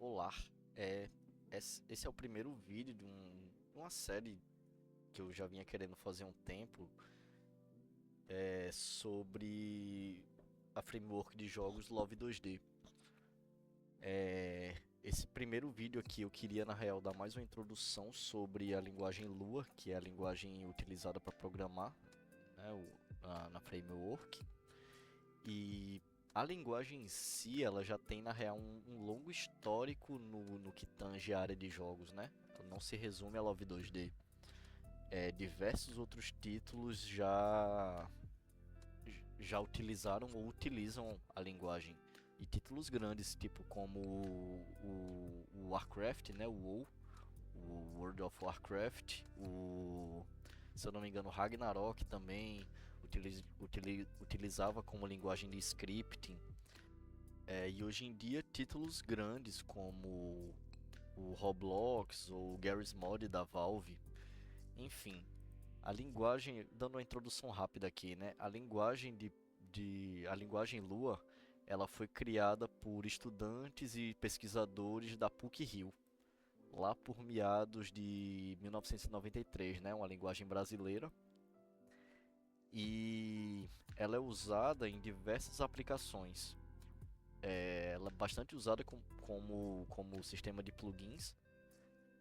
Olá, é, esse é o primeiro vídeo de uma série que eu já vinha querendo fazer há um tempo, sobre a framework de jogos Love 2D. Esse primeiro vídeo aqui eu queria, na real, dar mais uma introdução sobre a linguagem Lua, que é a linguagem utilizada para programar, né, na framework. E a linguagem em si, ela já tem na real um longo histórico no que tange a área de jogos, né? Então não se resume a Love 2D. Diversos outros títulos já utilizaram ou utilizam a linguagem. E títulos grandes, tipo como o Warcraft, né? O WoW, o World of Warcraft, se eu não me engano, Ragnarok também utilizava como linguagem de scripting. E hoje em dia, títulos grandes como o Roblox ou o Garry's Mod da Valve, enfim, a linguagem, dando uma introdução rápida aqui, né? A linguagem Lua, ela foi criada por estudantes e pesquisadores da PUC-Rio, lá por meados de 1993, né? Uma linguagem brasileira. E ela é usada em diversas aplicações. Ela é bastante usada como sistema de plugins,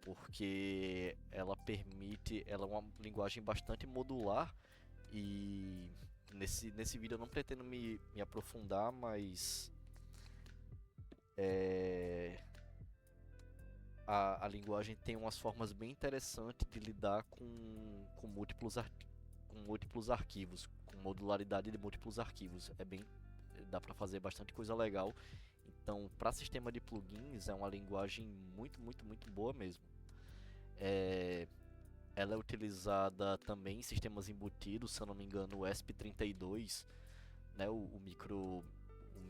porque ela é uma linguagem bastante modular e nesse vídeo eu não pretendo me aprofundar, mas é, a linguagem tem umas formas bem interessantes de lidar com múltiplos arquivos, com modularidade de múltiplos arquivos. Dá para fazer bastante coisa legal. Então, para sistema de plugins, é uma linguagem muito boa mesmo. É, Ela é utilizada também em sistemas embutidos, se eu não me engano, o ESP32, né, o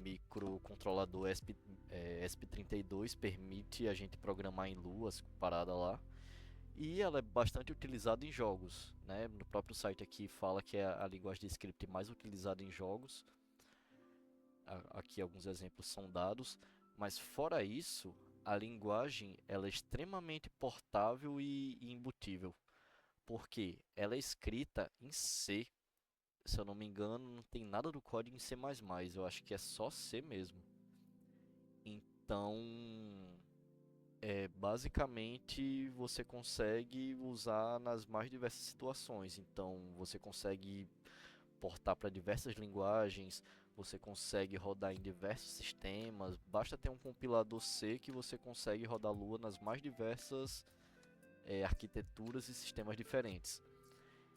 microcontrolador ESP32 permite a gente programar em Luas parada lá. E ela é bastante utilizada em jogos, né? No próprio site aqui fala que é a linguagem de script mais utilizada em jogos. Aqui alguns exemplos são dados, mas fora isso, a linguagem ela é extremamente portável e embutível, porque ela é escrita em C. Se eu não me engano, não tem nada do código em C++, eu acho que é só C mesmo. Então, basicamente você consegue usar nas mais diversas situações. Então, você consegue portar para diversas linguagens, você consegue rodar em diversos sistemas. Basta ter um compilador C que você consegue rodar Lua nas mais diversas arquiteturas e sistemas diferentes.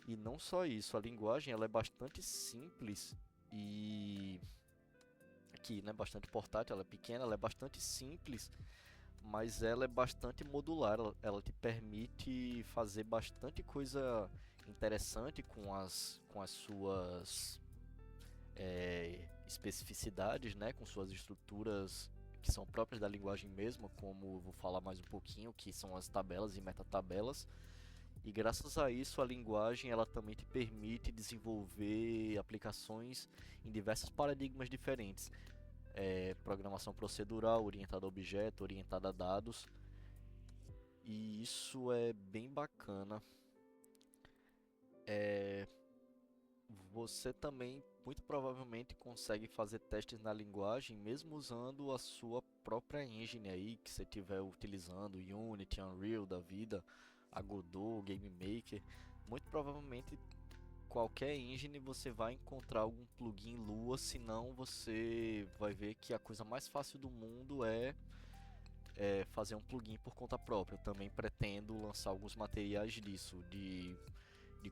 E não só isso, a linguagem ela é bastante simples e aqui, né, bastante portátil, ela é pequena, ela é bastante simples, mas ela é bastante modular, ela te permite fazer bastante coisa interessante com as suas especificidades, né, com suas estruturas que são próprias da linguagem mesmo, como eu vou falar mais um pouquinho, que são as tabelas e metatabelas. E graças a isso, a linguagem ela também te permite desenvolver aplicações em diversos paradigmas diferentes. Programação procedural, orientada a objeto, orientada a dados. E isso é bem bacana. Você também muito provavelmente consegue fazer testes na linguagem mesmo usando a sua própria engine aí que você estiver utilizando, Unity, Unreal da vida, a Godot, Game Maker. Muito provavelmente qualquer engine você vai encontrar algum plugin Lua, senão você vai ver que a coisa mais fácil do mundo é fazer um plugin por conta própria. Eu também pretendo lançar alguns materiais disso, de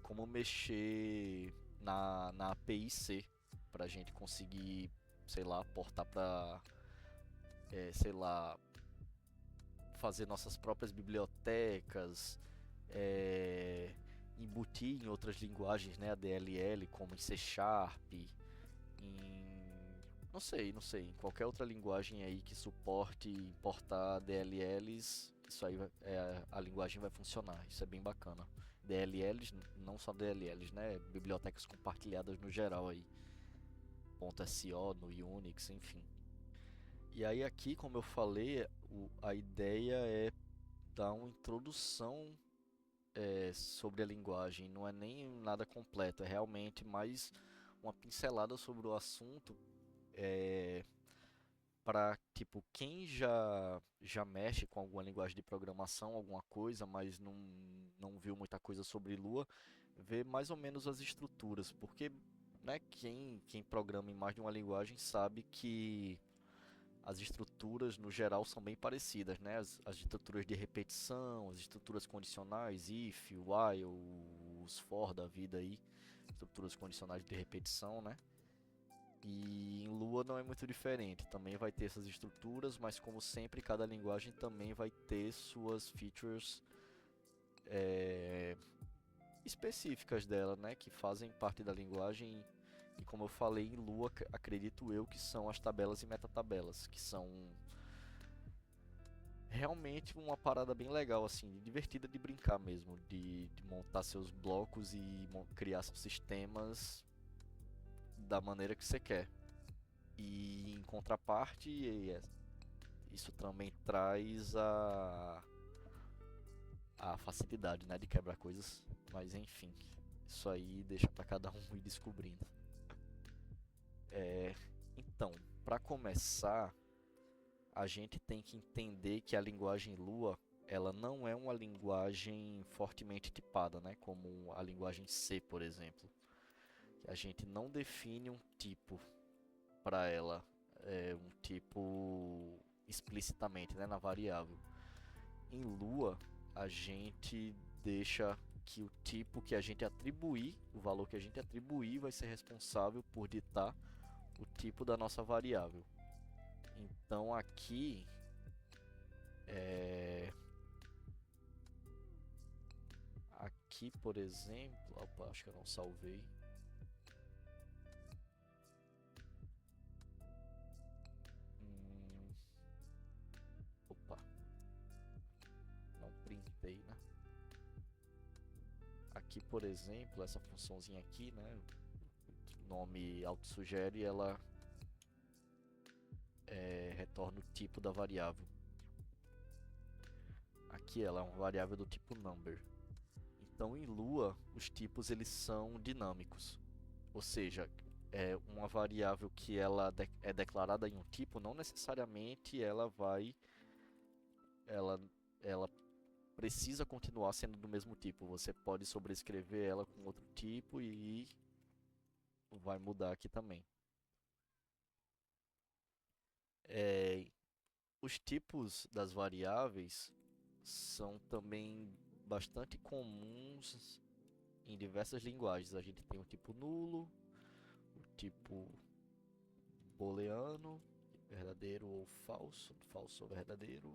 como mexer na API C, para a gente conseguir, sei lá, portar para, sei lá, fazer nossas próprias bibliotecas, embutir em outras linguagens, né, a DLL, como em C Sharp, em não sei, em qualquer outra linguagem aí que suporte importar DLLs, isso aí a linguagem vai funcionar. Isso é bem bacana. DLLs, não só DLLs, né, bibliotecas compartilhadas no geral aí, .so no Unix, enfim. E aí aqui, como eu falei, a ideia é dar uma introdução sobre a linguagem. Não é nem nada completo, é realmente mais uma pincelada sobre o assunto para tipo quem já mexe com alguma linguagem de programação, alguma coisa, mas não viu muita coisa sobre Lua, ver mais ou menos as estruturas, porque né, quem programa em mais de uma linguagem sabe que as estruturas no geral são bem parecidas, né? As estruturas de repetição, as estruturas condicionais, if, while, os for da vida aí, estruturas condicionais de repetição, né? E em Lua não é muito diferente, também vai ter essas estruturas, mas como sempre, cada linguagem também vai ter suas features é, específicas dela, né? Que fazem parte da linguagem. E como eu falei, em Lua, acredito eu que são as tabelas e metatabelas, que são realmente uma parada bem legal, assim, divertida de brincar mesmo, de montar seus blocos e criar seus sistemas da maneira que você quer. E em contraparte, isso também traz a facilidade, né, de quebrar coisas, mas enfim, isso aí deixa para cada um ir descobrindo. Então, para começar, a gente tem que entender que a linguagem Lua ela não é uma linguagem fortemente tipada, né? Como a linguagem C, por exemplo. A gente não define um tipo para ela, um tipo explicitamente, né? Na variável. Em Lua, a gente deixa que o tipo que a gente atribuir, o valor que a gente atribuir, vai ser responsável por ditar o tipo da nossa variável. Então aqui aqui, por exemplo, opa, acho que eu não salvei. Opa, não printei, né? Aqui, por exemplo, essa funçãozinha aqui, né? O nome autossugere, ela retorna o tipo da variável. Aqui ela é uma variável do tipo number. Então, em Lua, os tipos eles são dinâmicos. Ou seja, uma variável que ela é declarada em um tipo, não necessariamente ela, ela precisa continuar sendo do mesmo tipo. Você pode sobrescrever ela com outro tipo e vai mudar aqui também. Os tipos das variáveis são também bastante comuns em diversas linguagens. A gente tem o tipo nulo, o tipo booleano, verdadeiro ou falso, falso ou verdadeiro.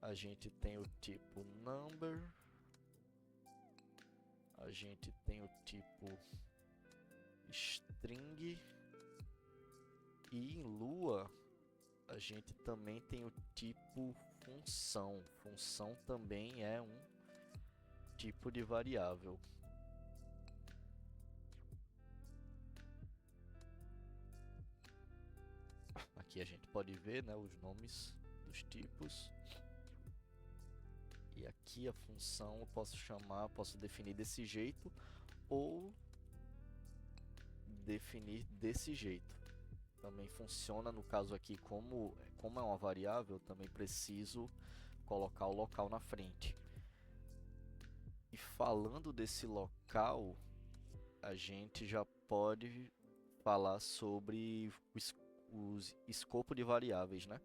A gente tem o tipo number, a gente tem o tipo string e em Lua a gente também tem o tipo função. Função também é um tipo de variável. Aqui a gente pode ver, né, os nomes dos tipos. E aqui a função eu posso definir desse jeito ou definir desse jeito. Também funciona no caso aqui como é uma variável, também preciso colocar o local na frente. E falando desse local, a gente já pode falar sobre os escopo de variáveis, né?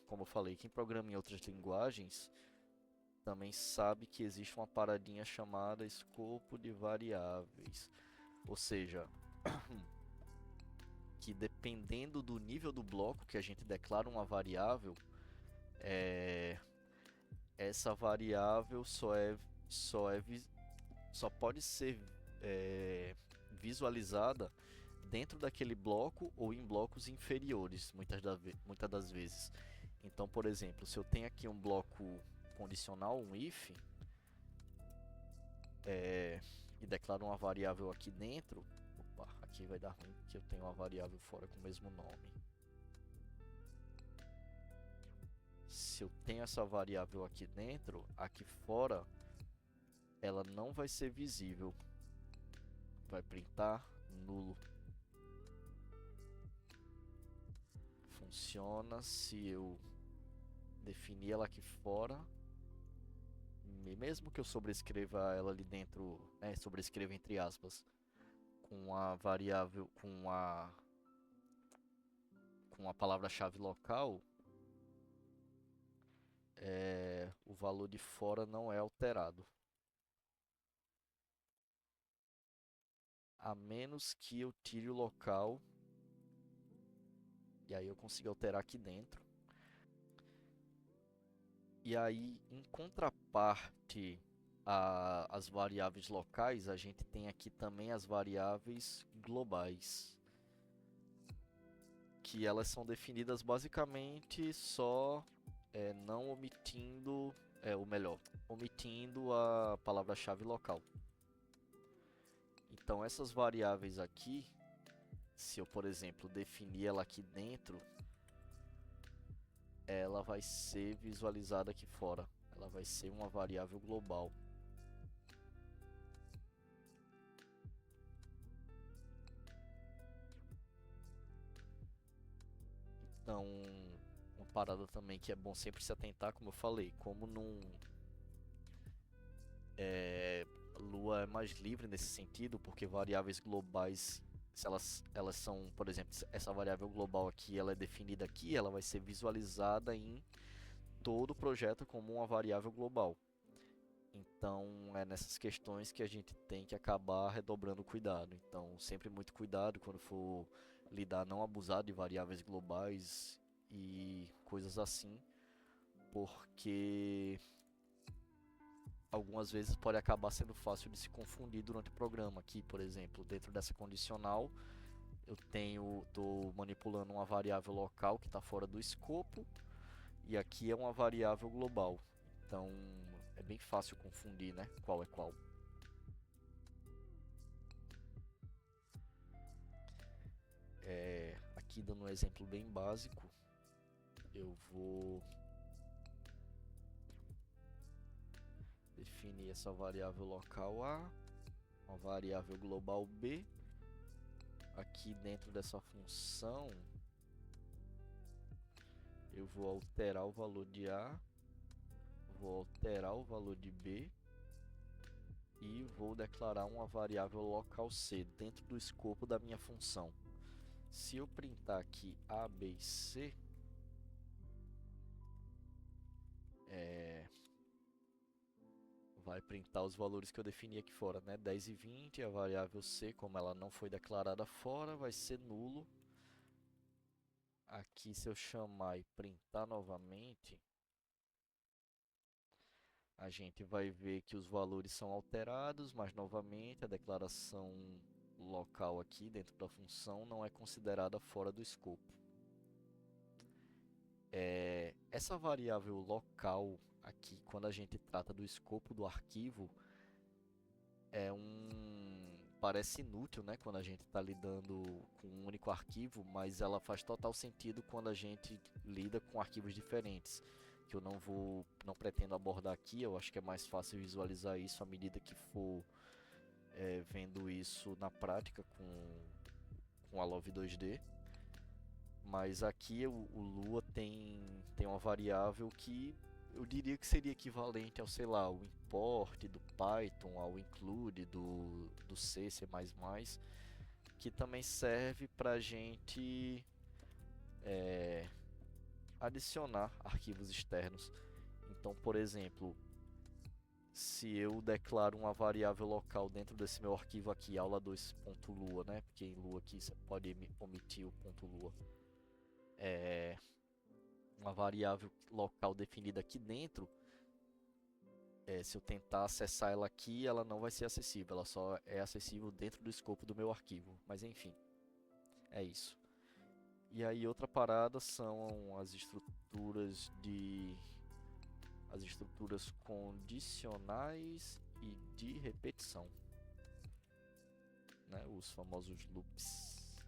Como eu falei, quem programa em outras linguagens também sabe que existe uma paradinha chamada escopo de variáveis. Ou seja, que dependendo do nível do bloco que a gente declara uma variável, essa variável só pode ser visualizada dentro daquele bloco ou em blocos inferiores, muitas das vezes. Então, por exemplo, se eu tenho aqui um bloco condicional, um if, e declaro uma variável aqui dentro, aqui vai dar ruim porque eu tenho uma variável fora com o mesmo nome. Se eu tenho essa variável aqui dentro, aqui fora ela não vai ser visível. Vai printar nulo. Funciona se eu definir ela aqui fora, mesmo que eu sobrescreva ela ali dentro, né, sobrescreva entre aspas, com a variável, com a palavra-chave local, o valor de fora não é alterado. A menos que eu tire o local, e aí eu consigo alterar aqui dentro. E aí, em contraparte às variáveis locais, a gente tem aqui também as variáveis globais, que elas são definidas basicamente só não omitindo, ou melhor, omitindo a palavra-chave local. Então essas variáveis aqui, se eu, por exemplo, definir ela aqui dentro, ela vai ser visualizada aqui fora. Ela vai ser uma variável global. Então, uma parada também que é bom sempre se atentar, como eu falei, como Lua é mais livre nesse sentido, porque variáveis globais, se elas são, por exemplo, essa variável global aqui, ela é definida aqui, ela vai ser visualizada em todo o projeto como uma variável global. Então, é nessas questões que a gente tem que acabar redobrando o cuidado. Então, sempre muito cuidado quando for lidar, não abusar de variáveis globais e coisas assim, porque algumas vezes pode acabar sendo fácil de se confundir durante o programa. Aqui, por exemplo, dentro dessa condicional, estou manipulando uma variável local que está fora do escopo, e aqui é uma variável global. Então, é bem fácil confundir, né, qual é qual. Aqui dando um exemplo bem básico, eu vou definir essa variável local A, uma variável global B. Aqui dentro dessa função, eu vou alterar o valor de A, vou alterar o valor de B e vou declarar uma variável local C dentro do escopo da minha função. Se eu printar aqui A, B e C, vai printar os valores que eu defini aqui fora, né? 10 e 20, a variável C, como ela não foi declarada fora, vai ser nulo. Aqui, se eu chamar e printar novamente, a gente vai ver que os valores são alterados, mas novamente a declaração local aqui dentro da função não é considerada fora do escopo. Essa variável local aqui, quando a gente trata do escopo do arquivo, parece inútil, né, quando a gente está lidando com um único arquivo, mas ela faz total sentido quando a gente lida com arquivos diferentes, que eu não pretendo abordar aqui. Eu acho que é mais fácil visualizar isso à medida que for vendo isso na prática com a Love 2D. Mas aqui o Lua tem uma variável que eu diria que seria equivalente ao, sei lá, o import do Python, ao include do C++, que também serve para a gente adicionar arquivos externos. Então, por exemplo, se eu declaro uma variável local dentro desse meu arquivo aqui, aula2.lua, né? Porque em Lua aqui você pode omitir o ponto .lua. Uma variável local definida aqui dentro, se eu tentar acessar ela aqui, ela não vai ser acessível, ela só é acessível dentro do escopo do meu arquivo. Mas enfim, é isso. E aí outra parada são as estruturas condicionais e de repetição. né, os famosos loops.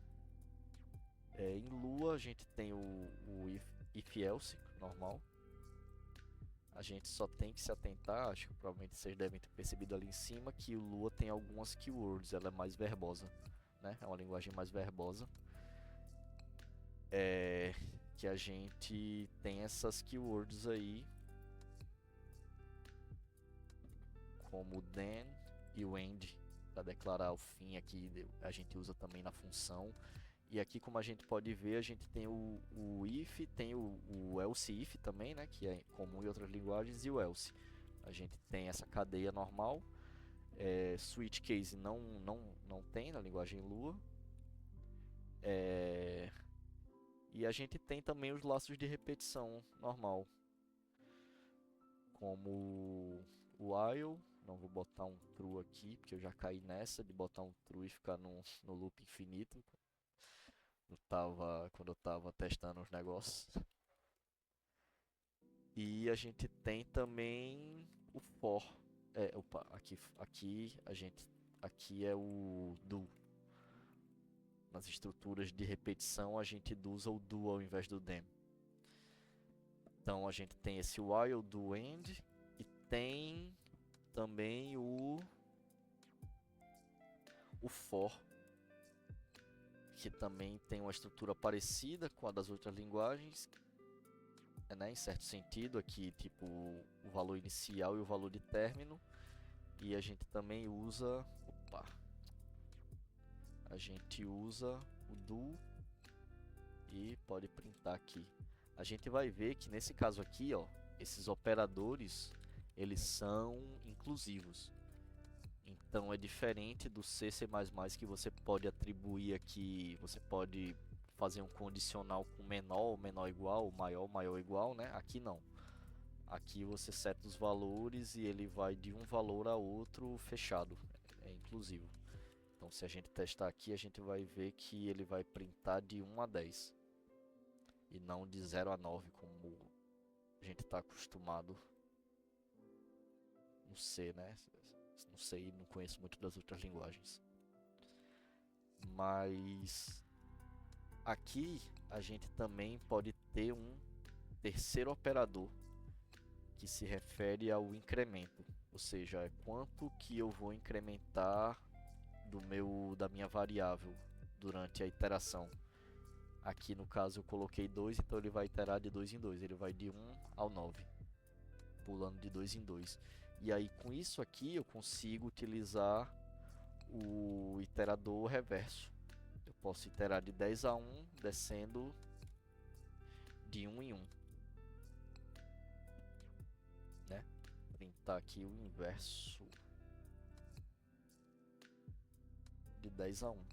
Em Lua a gente tem o if else normal. A gente só tem que se atentar, acho que provavelmente vocês devem ter percebido ali em cima, que o Lua tem algumas keywords, ela é mais verbosa, né? É uma linguagem mais verbosa. Que a gente tem essas keywords aí, como o then e o end, para declarar o fim aqui, a gente usa também na função. E aqui, como a gente pode ver, a gente tem o if, tem o else if também, né, que é comum em outras linguagens, e o else. A gente tem essa cadeia normal. Switch case não tem na linguagem Lua. E a gente tem também os laços de repetição normal, como o while. Não vou botar um true aqui, porque eu já caí nessa de botar um true e ficar no loop infinito quando eu tava testando os negócios. E a gente tem também o for. Opa, aqui é o do. Nas estruturas de repetição a gente usa o do ao invés do them. Então a gente tem esse while, do end, e tem também o for, que também tem uma estrutura parecida com a das outras linguagens, né, em certo sentido, aqui tipo o valor inicial e o valor de término. E a gente também usa, a gente usa o do, e pode printar aqui. A gente vai ver que nesse caso aqui, ó, esses operadores, eles são inclusivos. Então é diferente do C++, que você pode atribuir aqui, você pode fazer um condicional com menor igual, maior igual, né? Aqui não. Aqui você seta os valores e ele vai de um valor a outro fechado, é inclusivo. Então se a gente testar aqui, a gente vai ver que ele vai printar de 1 a 10 e não de 0 a 9, como a gente está acostumado no C, né? Não sei, não conheço muito das outras linguagens. Mas aqui a gente também pode ter um terceiro operador que se refere ao incremento, ou seja, é quanto que eu vou incrementar da minha variável durante a iteração. Aqui no caso eu coloquei 2, então ele vai iterar de 2 em 2, ele vai de 1 ao 9, pulando de 2 em 2. E aí com isso aqui eu consigo utilizar o iterador reverso. Eu posso iterar de 10 a 1, descendo de 1 em 1. Né? Printar aqui o inverso de 10 a 1.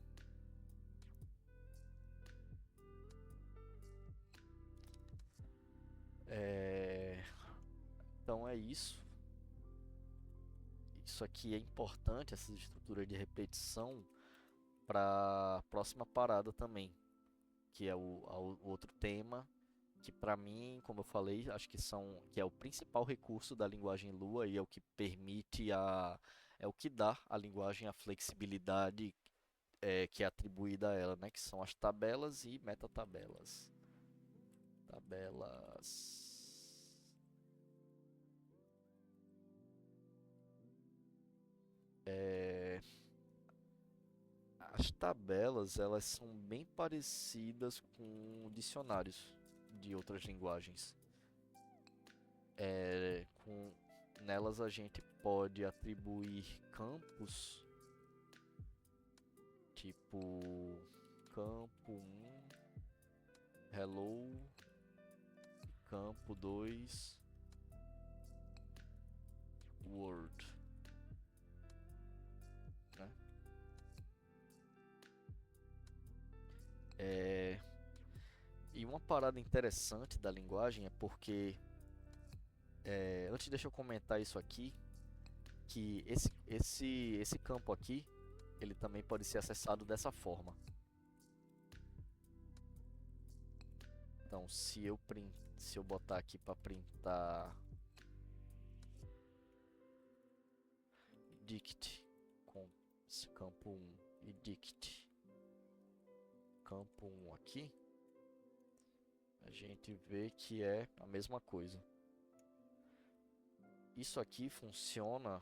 Então é isso. Isso aqui é importante, essa estrutura de repetição, para a próxima parada também, que é o outro tema, que para mim, como eu falei, acho que é o principal recurso da linguagem Lua e é o que permite é o que dá à linguagem a flexibilidade que é atribuída a ela, né? Que são as tabelas e metatabelas. Tabelas. As tabelas, elas são bem parecidas com dicionários de outras linguagens. Nelas a gente pode atribuir campos, tipo campo 1, hello, campo 2, word. Né? E uma parada interessante da linguagem é porque antes deixa eu comentar isso aqui, que esse campo aqui, ele também pode ser acessado dessa forma. Então se eu botar aqui para printar dict com esse campo 1 e dict. Campo 1 aqui, a gente vê que é a mesma coisa. Isso aqui funciona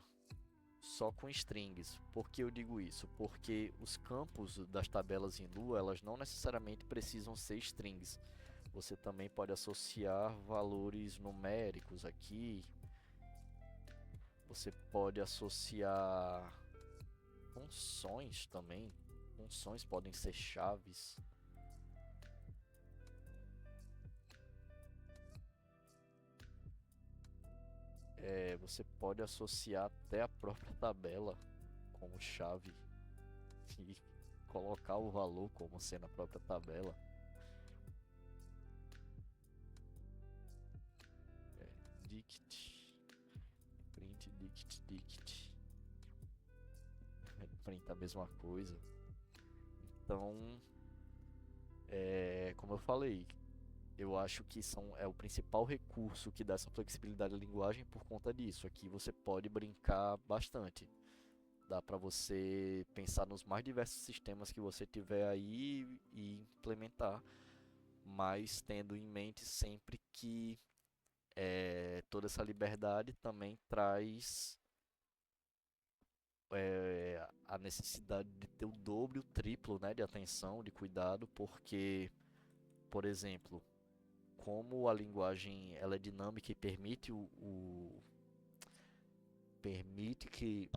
só com strings. Por que eu digo isso? Porque os campos das tabelas em Lua, elas não necessariamente precisam ser strings. Você também pode associar valores numéricos aqui. Você pode associar funções também. Funções podem ser chaves. Você pode associar até a própria tabela como chave e colocar o valor como sendo a própria tabela. Dict, print, dict. Print a mesma coisa. Então, como eu falei, eu acho que é o principal recurso que dá essa flexibilidade da linguagem por conta disso. Aqui você pode brincar bastante. Dá para você pensar nos mais diversos sistemas que você tiver aí e implementar, mas tendo em mente sempre que toda essa liberdade também traz a necessidade de ter o dobro e o triplo, né, de atenção, de cuidado, porque, por exemplo, como a linguagem ela é dinâmica e permite que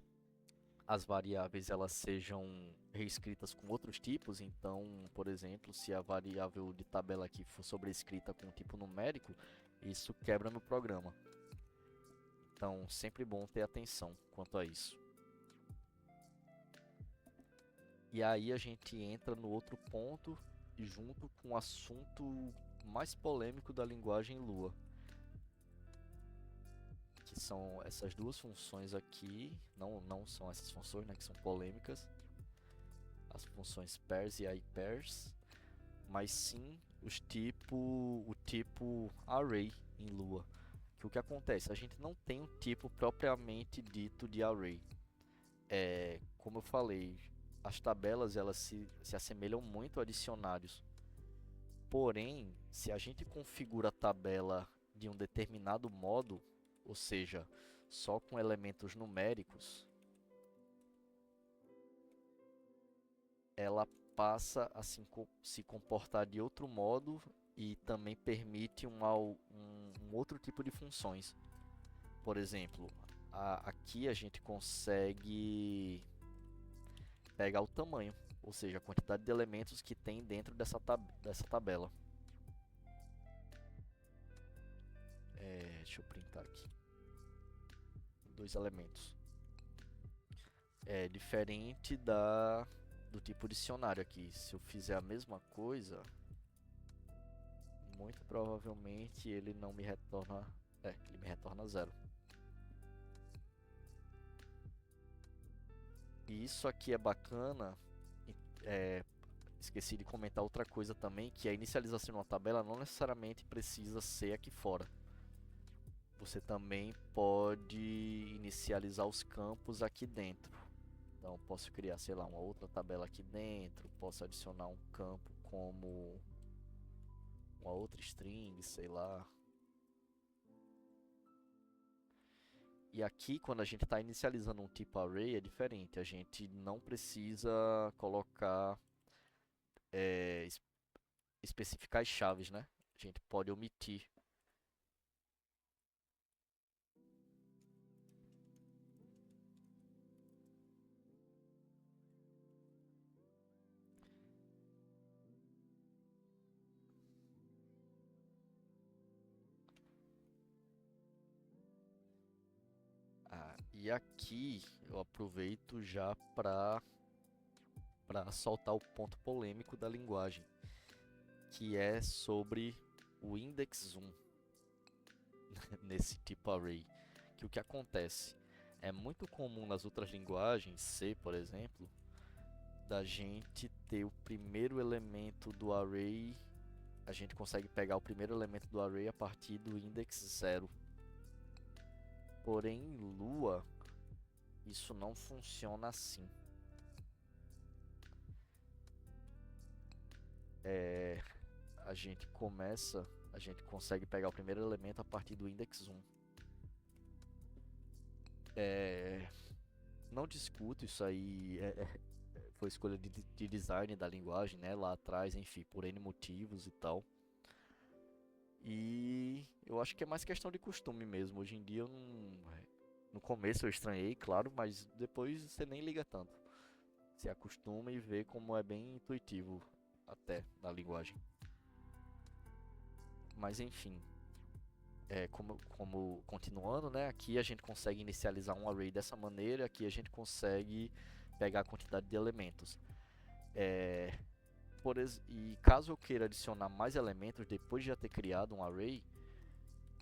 as variáveis elas sejam reescritas com outros tipos. Então, por exemplo, se a variável de tabela aqui for sobrescrita com um tipo numérico, isso quebra no programa. Então, sempre bom ter atenção quanto a isso. E aí a gente entra no outro ponto, junto com o assunto mais polêmico da linguagem Lua, que são essas duas funções aqui. Não são essas funções, né, que são polêmicas, as funções pairs e ipairs, mas sim o tipo array em Lua. Que o que acontece? A gente não tem um tipo propriamente dito de array. Como eu falei, as tabelas elas se assemelham muito a dicionários. Porém, se a gente configura a tabela de um determinado modo, ou seja, só com elementos numéricos, ela passa a se comportar de outro modo e também permite um outro tipo de funções. Por exemplo, aqui a gente consegue pegar o tamanho, ou seja, a quantidade de elementos que tem dentro dessa tabela. Deixa eu printar aqui. 2 elementos. É diferente do tipo dicionário aqui. Se eu fizer a mesma coisa, muito provavelmente ele não me retorna. Ele me retorna 0. E isso aqui é bacana. Esqueci de comentar outra coisa também, que a inicialização de uma tabela não necessariamente precisa ser aqui fora. Você também pode inicializar os campos aqui dentro. Então posso criar, sei lá, uma outra tabela aqui dentro, posso adicionar um campo como uma outra string, sei lá. E aqui, quando a gente está inicializando um tipo array, é diferente. A gente não precisa colocar, especificar as chaves, né? A gente pode omitir. E aqui eu aproveito já para soltar o ponto polêmico da linguagem, que é sobre o index 1 nesse tipo array. Que o que acontece? É muito comum nas outras linguagens, C, por exemplo, da gente ter o primeiro elemento do array, a gente consegue pegar o primeiro elemento do array a partir do index 0. Porém, em Lua, isso não funciona assim. é, a gente consegue pegar o primeiro elemento a partir do index 1. É, não discuto isso aí, foi escolha de design da linguagem, né, lá atrás, enfim, por N motivos e tal. E eu acho que é mais questão de costume mesmo. Hoje em dia eu não. No começo eu estranhei, claro, mas depois você nem liga tanto. Se acostuma e vê como é bem intuitivo até na linguagem. Mas enfim, como continuando, né? Aqui a gente consegue inicializar um array dessa maneira, aqui a gente consegue pegar a quantidade de elementos. E caso eu queira adicionar mais elementos depois de já ter criado um array,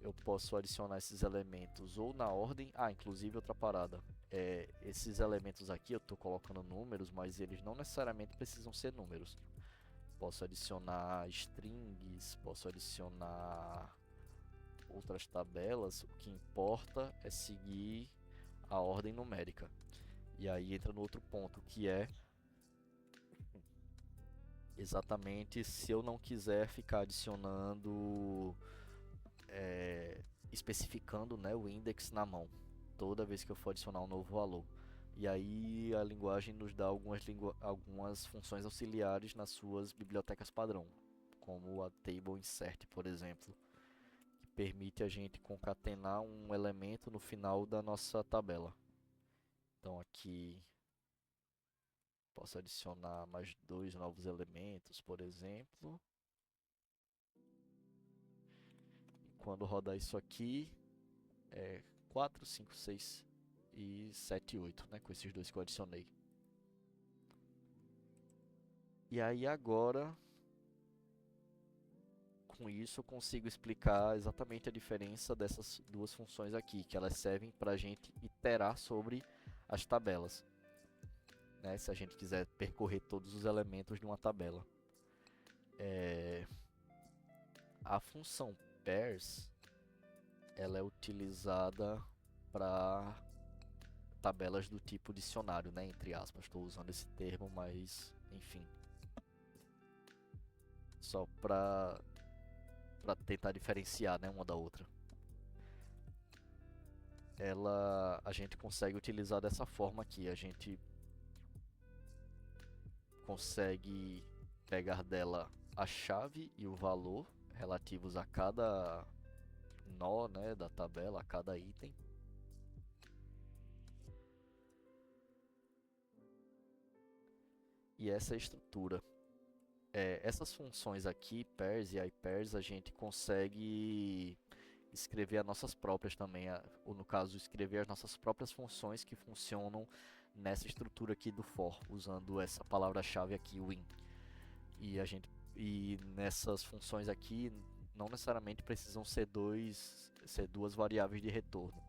eu posso adicionar esses elementos ou na ordem. Inclusive outra parada. Esses elementos aqui eu estou colocando números, mas eles não necessariamente precisam ser números. Posso adicionar strings, posso adicionar outras tabelas. O que importa é seguir a ordem numérica. E aí entra no outro ponto, que é exatamente se eu não quiser ficar adicionando, especificando, né, o index na mão, toda vez que eu for adicionar um novo valor. E aí a linguagem nos dá algumas funções auxiliares nas suas bibliotecas padrão, como a table insert, por exemplo, que permite a gente concatenar um elemento no final da nossa tabela. Então aqui posso adicionar mais 2 novos elementos, por exemplo. Quando rodar isso aqui, 4, 5, 6 e 7 e 8, né, com esses dois que eu adicionei. E aí agora, com isso, eu consigo explicar exatamente a diferença dessas duas funções aqui, que elas servem para a gente iterar sobre as tabelas, né, se a gente quiser percorrer todos os elementos de uma tabela. A função pairs, ela é utilizada para tabelas do tipo dicionário, né, entre aspas. Estou usando esse termo, mas enfim, só para tentar diferenciar, né, uma da outra. A gente consegue utilizar dessa forma aqui. A gente consegue pegar dela a chave e o valor relativos a cada nó, né, da tabela, a cada item. E essa é a estrutura. Essas funções aqui, pairs e ipairs, a gente consegue escrever as nossas próprias também, ou no caso, escrever as nossas próprias funções que funcionam nessa estrutura aqui do for, usando essa palavra-chave aqui, win. E nessas funções aqui, não necessariamente precisam ser duas variáveis de retorno.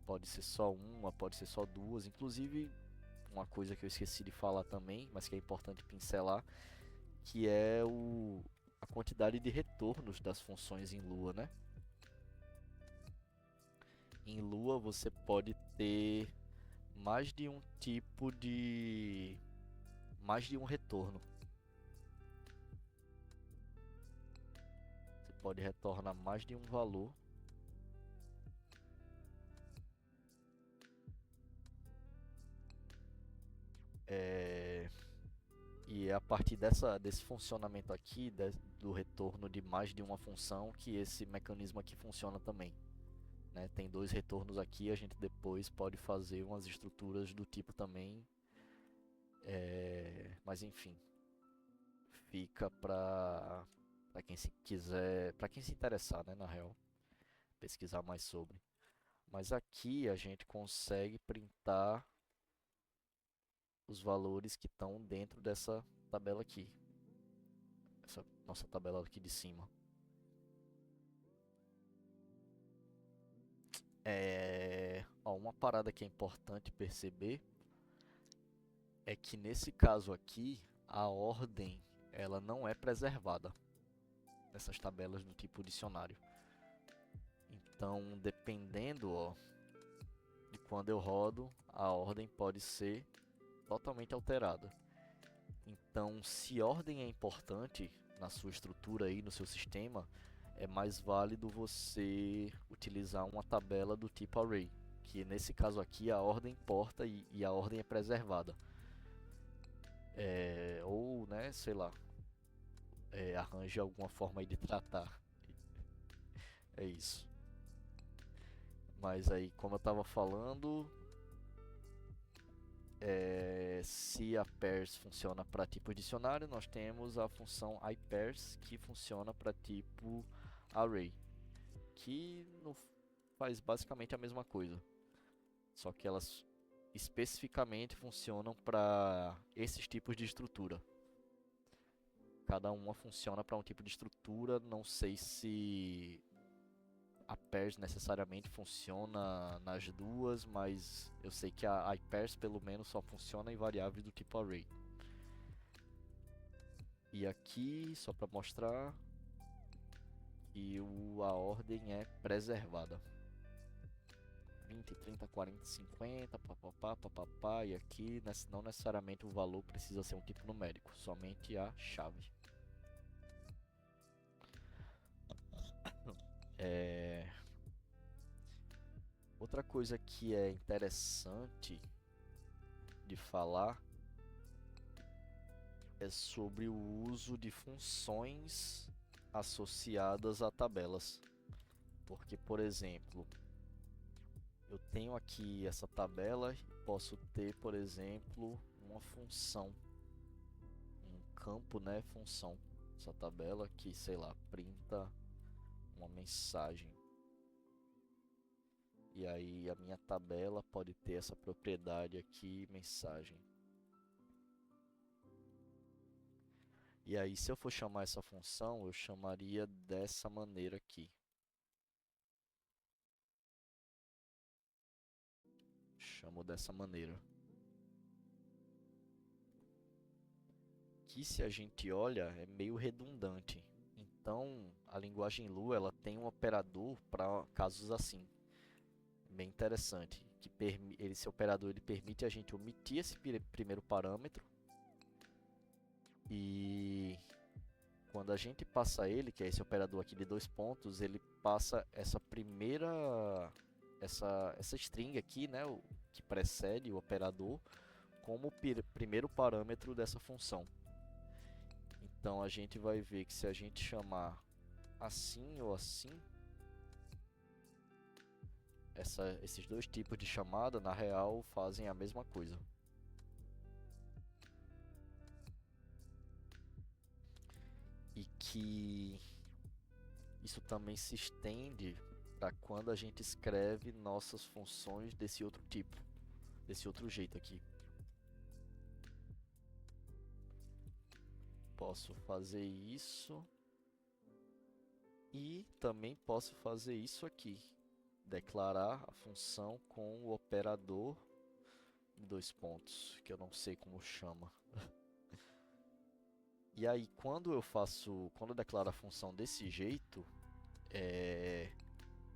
Pode ser só uma, pode ser só duas. Inclusive, uma coisa que eu esqueci de falar também, mas que é importante pincelar, que é a quantidade de retornos das funções em Lua, né? Em Lua você pode ter mais de um mais de um retorno. Você pode retornar mais de um valor. E é a partir desse funcionamento aqui, do retorno de mais de uma função, que esse mecanismo aqui funciona também. Né? Tem dois retornos aqui, a gente depois pode fazer umas estruturas do tipo também. Mas enfim, fica para quem se quiser, para quem se interessar, né, na real, pesquisar mais sobre. Mas aqui a gente consegue printar os valores que estão dentro dessa tabela aqui. Essa nossa tabela aqui de cima. Uma parada que é importante perceber é que nesse caso aqui, a ordem ela não é preservada nessas tabelas do tipo dicionário. Então, dependendo de quando eu rodo, a ordem pode ser totalmente alterada. Então, se ordem é importante na sua estrutura aí, no seu sistema, é mais válido você utilizar uma tabela do tipo array, que nesse caso aqui a ordem importa e a ordem é preservada. Ou, né, sei lá, arranje alguma forma aí de tratar. É isso. Mas aí, como eu estava falando, se a pairs funciona para tipo dicionário, nós temos a função iPairs que funciona para tipo array, que faz basicamente a mesma coisa, só que elas especificamente funcionam para esses tipos de estrutura. Cada uma funciona para um tipo de estrutura, não sei se a pairs necessariamente funciona nas duas, mas eu sei que a iPairs pelo menos só funciona em variáveis do tipo array. E aqui, só para mostrar que a ordem é preservada. 20, 30, 40, 50, papapá, papapá, e aqui não necessariamente o valor precisa ser um tipo numérico, somente a chave. Outra coisa que é interessante de falar é sobre o uso de funções associadas a tabelas. Porque, por exemplo, eu tenho aqui essa tabela e posso ter, por exemplo, uma função, um campo, né, função. Essa tabela que, sei lá, printa uma mensagem. E aí a minha tabela pode ter essa propriedade aqui, mensagem. E aí, se eu for chamar essa função, eu chamaria dessa maneira aqui. Chamo dessa maneira. Que se a gente olha, é meio redundante. Então, a linguagem Lua, ela tem um operador para casos assim. Bem interessante. Esse operador ele permite a gente omitir esse primeiro parâmetro. E quando a gente passa ele, que é esse operador aqui de 2 pontos, ele passa essa essa string aqui, né, que precede o operador, como o primeiro parâmetro dessa função. Então a gente vai ver que se a gente chamar assim ou assim, esses dois tipos de chamada, na real, fazem a mesma coisa. E que isso também se estende para quando a gente escreve nossas funções desse outro tipo, desse outro jeito aqui. Posso fazer isso e também posso fazer isso aqui, declarar a função com o operador em 2 pontos, que eu não sei como chama. E aí quando eu declaro a função desse jeito,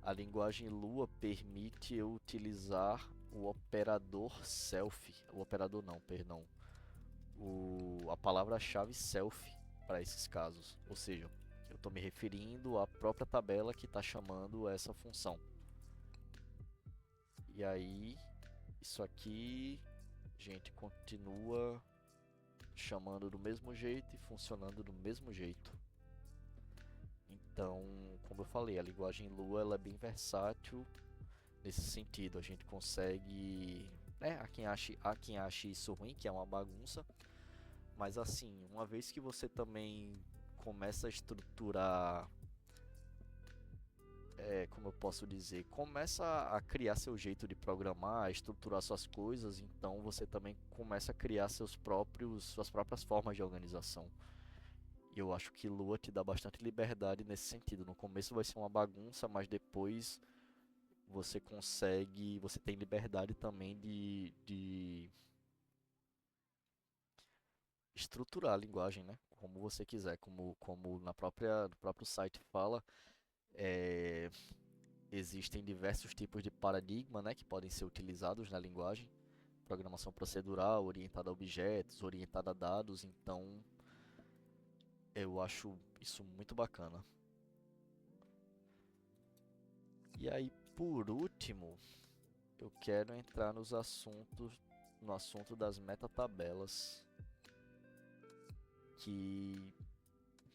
a linguagem Lua permite eu utilizar o operador self, o operador não, perdão, a palavra-chave self para esses casos, ou seja, eu estou me referindo à própria tabela que está chamando essa função. E aí, isso aqui, a gente continua chamando do mesmo jeito e funcionando do mesmo jeito. Então, como eu falei, a linguagem Lua ela é bem versátil nesse sentido. A gente consegue, né, há quem ache isso ruim, que é uma bagunça, mas assim, uma vez que você também começa a estruturar, como eu posso dizer, começa a criar seu jeito de programar, a estruturar suas coisas, então você também começa a criar suas próprias formas de organização. E eu acho que Lua te dá bastante liberdade nesse sentido. No começo vai ser uma bagunça, mas depois você tem liberdade também de estruturar a linguagem, né? Como você quiser, como no próprio site fala, é, existem diversos tipos de paradigma, né, que podem ser utilizados na linguagem. programação procedural, orientada a objetos, orientada a dados, então eu acho isso muito bacana. E aí, por último, eu quero entrar no assunto das metatabelas, que,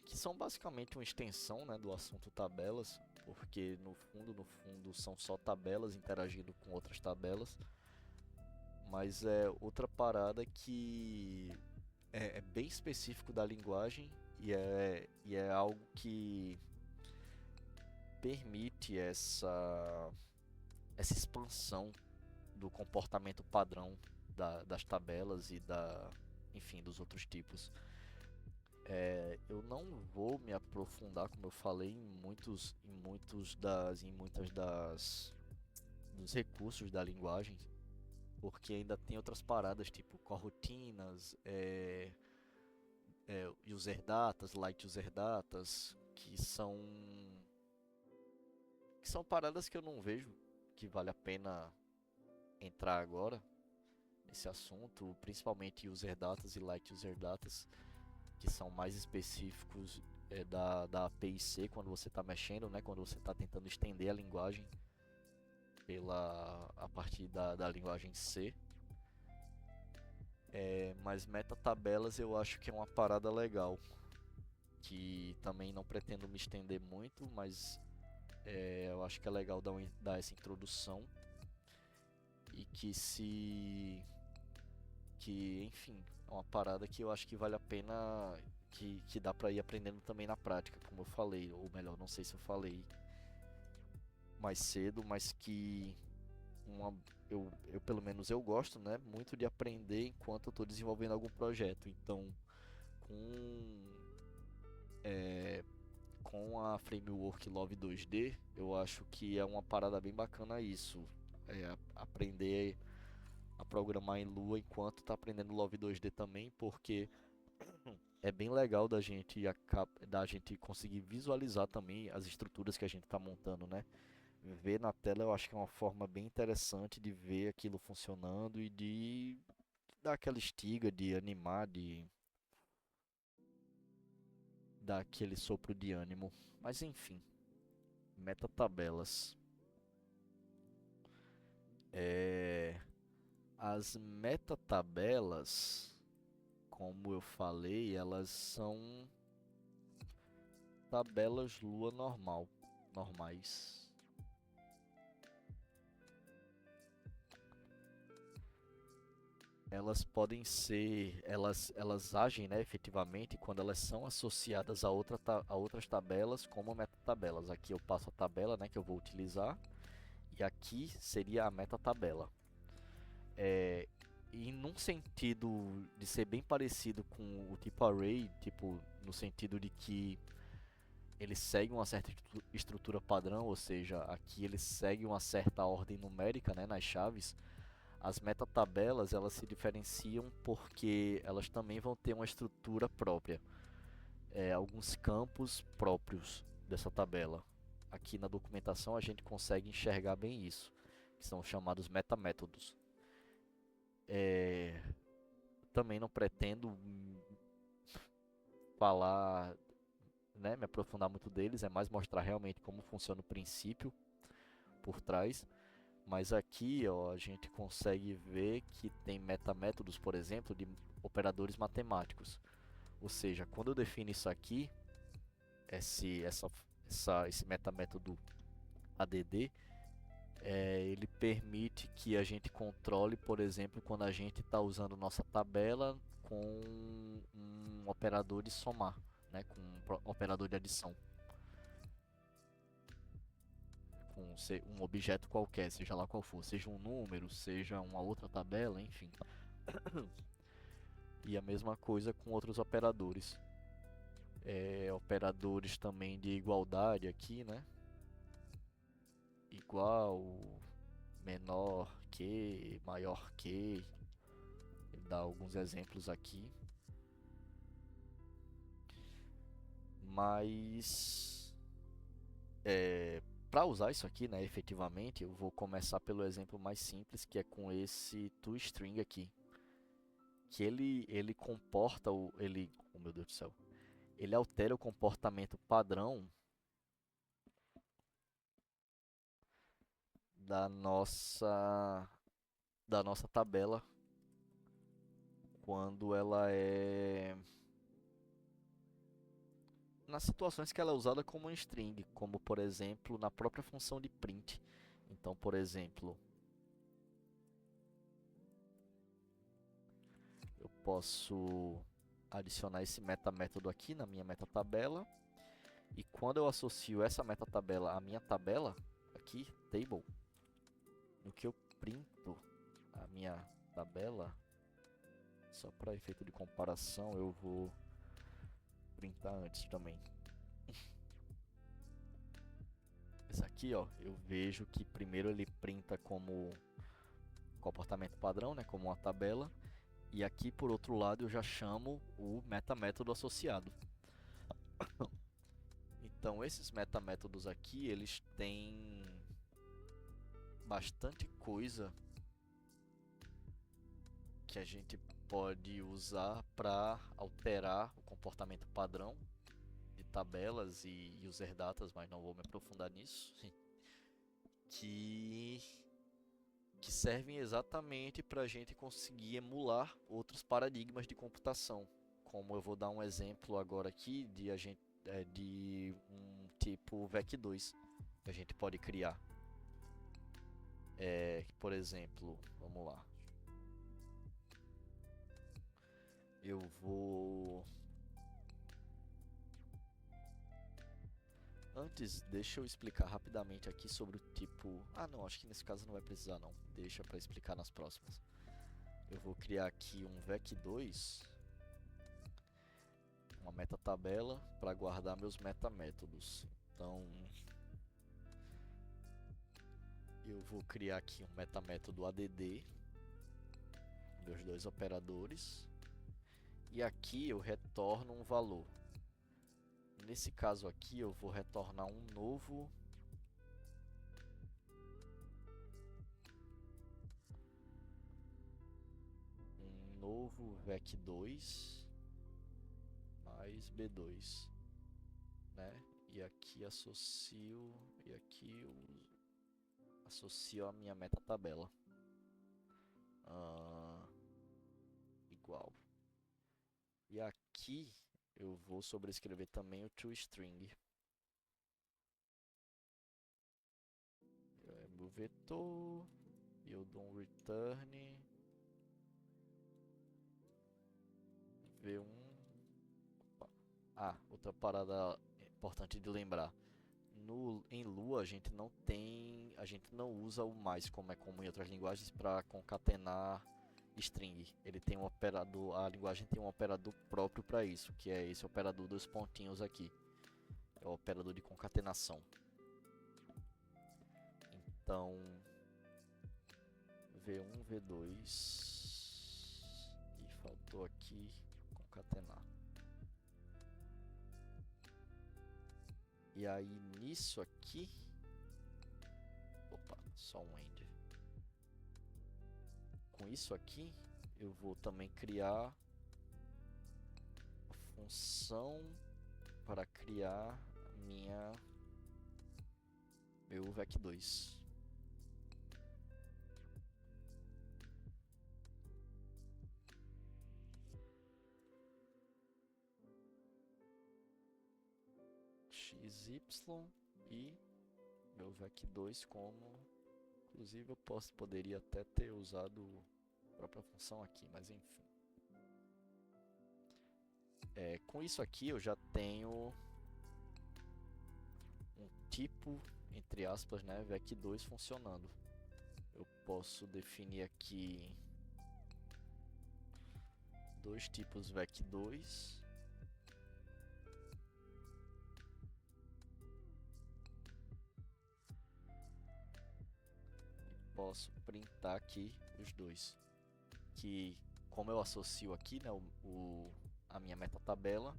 que são basicamente uma extensão, né, do assunto tabelas, porque no fundo, são só tabelas interagindo com outras tabelas, mas é outra parada que é bem específico da linguagem e é algo que permite essa expansão do comportamento padrão das tabelas enfim, dos outros tipos. Eu não vou me aprofundar, como eu falei, em muitas dos recursos da linguagem, porque ainda tem outras paradas tipo corrotinas, user datas, light user datas, que são paradas que eu não vejo que vale a pena entrar agora nesse assunto, principalmente user datas e light user datas, que são mais específicos da API C quando você está mexendo, né, quando você está tentando estender a linguagem a partir da linguagem C. Mas metatabelas eu acho que é uma parada legal, que também não pretendo me estender muito, mas eu acho que é legal dar essa introdução e enfim, é uma parada que eu acho que vale a pena, que dá pra ir aprendendo também na prática, como eu falei, ou melhor, não sei se eu falei mais cedo, mas que pelo menos eu gosto, né, muito de aprender enquanto eu estou desenvolvendo algum projeto. Então, com é, com a framework Love 2D, eu acho que é uma parada bem bacana isso, aprender a programar em Lua enquanto está aprendendo Love 2D também, porque é bem legal da gente conseguir visualizar também as estruturas que a gente está montando, né? Ver na tela eu acho que é uma forma bem interessante de ver aquilo funcionando e de dar aquela estiga, de animar, de dar aquele sopro de ânimo. Mas enfim, metatabelas. É... As metatabelas, como eu falei, elas são tabelas Lua normais. Elas podem ser, elas agem, né, efetivamente quando elas são associadas a outras tabelas como metatabelas. Aqui eu passo a tabela, né, que eu vou utilizar, e aqui seria a metatabela. E num sentido de ser bem parecido com o tipo array, tipo no sentido de que ele segue uma certa estrutura padrão, ou seja, aqui ele segue uma certa ordem numérica, né, nas chaves. As metatabelas, elas se diferenciam porque elas também vão ter uma estrutura própria, alguns campos próprios dessa tabela. Aqui na documentação a gente consegue enxergar bem isso, que são chamados metamétodos. Também não pretendo falar, né, me aprofundar muito deles, é mais mostrar realmente como funciona o princípio por trás. Mas aqui, ó, a gente consegue ver que tem metamétodos, por exemplo, de operadores matemáticos. Ou seja, quando eu defino isso aqui, esse metamétodo ADD, ele permite que a gente controle, por exemplo, quando a gente está usando nossa tabela com um operador de somar, né, com um operador de adição, com um objeto qualquer, seja lá qual for, seja um número, seja uma outra tabela, enfim. E a mesma coisa com outros operadores. Operadores também de igualdade aqui, né? Igual, menor que, maior que. Ele dá alguns exemplos aqui. Mas para usar isso aqui, né, efetivamente, eu vou começar pelo exemplo mais simples, que é com esse toString aqui, que ele comporta oh meu Deus do céu, ele altera o comportamento padrão da nossa tabela quando ela é nas situações que ela é usada como um string, como por exemplo na própria função de print. Então, por exemplo, eu posso adicionar esse metamétodo aqui na minha metatabela, e quando eu associo essa metatabela à minha tabela, aqui, table, no que eu printo a minha tabela, só para efeito de comparação, eu vou printar antes também. Esse aqui, ó, eu vejo que primeiro ele printa como comportamento padrão, né, como uma tabela, e aqui por outro lado eu já chamo o metamétodo associado. Então esses metamétodos aqui, eles têm bastante coisa que a gente pode usar para alterar o comportamento padrão de tabelas e user datas, mas não vou me aprofundar nisso, que servem exatamente para a gente conseguir emular outros paradigmas de computação. Como eu vou dar um exemplo agora aqui de um tipo VEC2 que a gente pode criar. Por exemplo, vamos lá. Eu vou... Antes, deixa eu explicar rapidamente aqui sobre o tipo... Ah, não, acho que nesse caso não vai precisar não. Deixa para explicar nas próximas. Eu vou criar aqui um VEC2, uma metatabela para guardar meus metamétodos. Então, eu vou criar aqui um metamétodo add, meus dois operadores, e aqui eu retorno um valor. Nesse caso aqui eu vou retornar um novo VEC2 mais B2, né? E aqui associo a minha metatabela igual. E aqui eu vou sobrescrever também o toString. É meu vetor e eu dou um return v1. Ah, outra parada importante de lembrar. Em Lua a gente não usa o mais, como é comum em outras linguagens, para concatenar string. Ele tem um operador, a linguagem tem um operador próprio para isso, que é esse operador dos pontinhos aqui. É o operador de concatenação. Então, V1, V2 e faltou aqui concatenar. E aí nisso aqui, opa, só um end. Com isso aqui, eu vou também criar a função para criar meu VEC2. XY e meu VEC2 como... Inclusive eu poderia até ter usado a própria função aqui, mas enfim. Com isso aqui eu já tenho um tipo, entre aspas, né, VEC2 funcionando. Eu posso definir aqui dois tipos VEC2. Posso printar aqui os dois, que como eu associo aqui, né, a minha metatabela,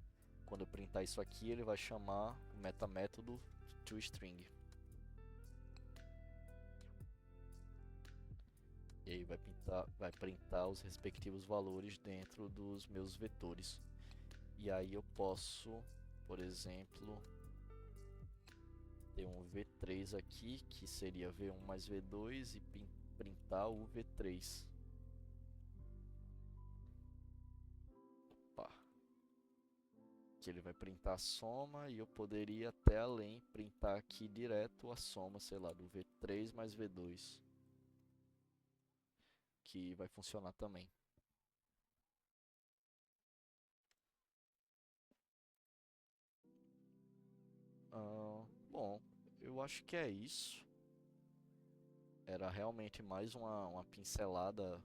quando eu printar isso aqui ele vai chamar o metamétodo toString. E aí vai printar os respectivos valores dentro dos meus vetores. E aí eu posso, por exemplo, ter um V3 aqui, que seria V1 mais V2, e printar o V3. Opa. Que ele vai printar a soma, e eu poderia até além printar aqui direto a soma, sei lá, do V3 mais V2, que vai funcionar também. Bom, eu acho que é isso. Era realmente mais uma pincelada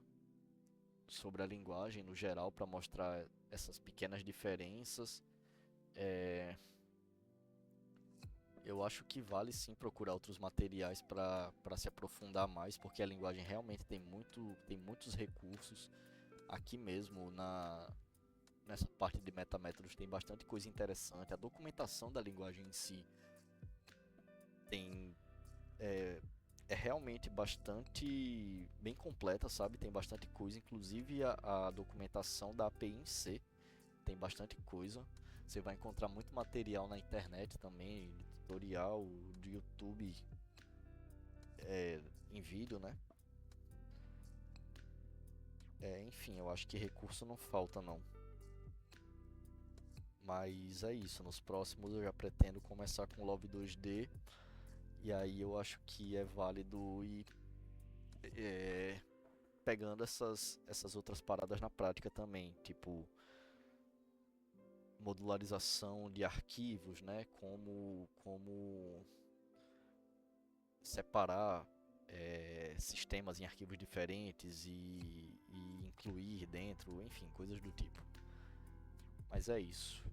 sobre a linguagem no geral para mostrar essas pequenas diferenças. É, eu acho que vale sim procurar outros materiais para se aprofundar mais, porque a linguagem realmente tem muitos recursos. Aqui mesmo nessa parte de metamétodos tem bastante coisa interessante. A documentação da linguagem em si tem é, é realmente bastante bem completa, sabe? Tem bastante coisa, inclusive a documentação da API em C tem bastante coisa. Você vai encontrar muito material na internet também, tutorial do YouTube em vídeo, né? Enfim, eu acho que recurso não falta não. Mas é isso, nos próximos eu já pretendo começar com Love 2D. E aí eu acho que é válido ir é, pegando essas outras paradas na prática também, tipo modularização de arquivos, né? Como separar sistemas em arquivos diferentes e incluir dentro, enfim, coisas do tipo. Mas é isso.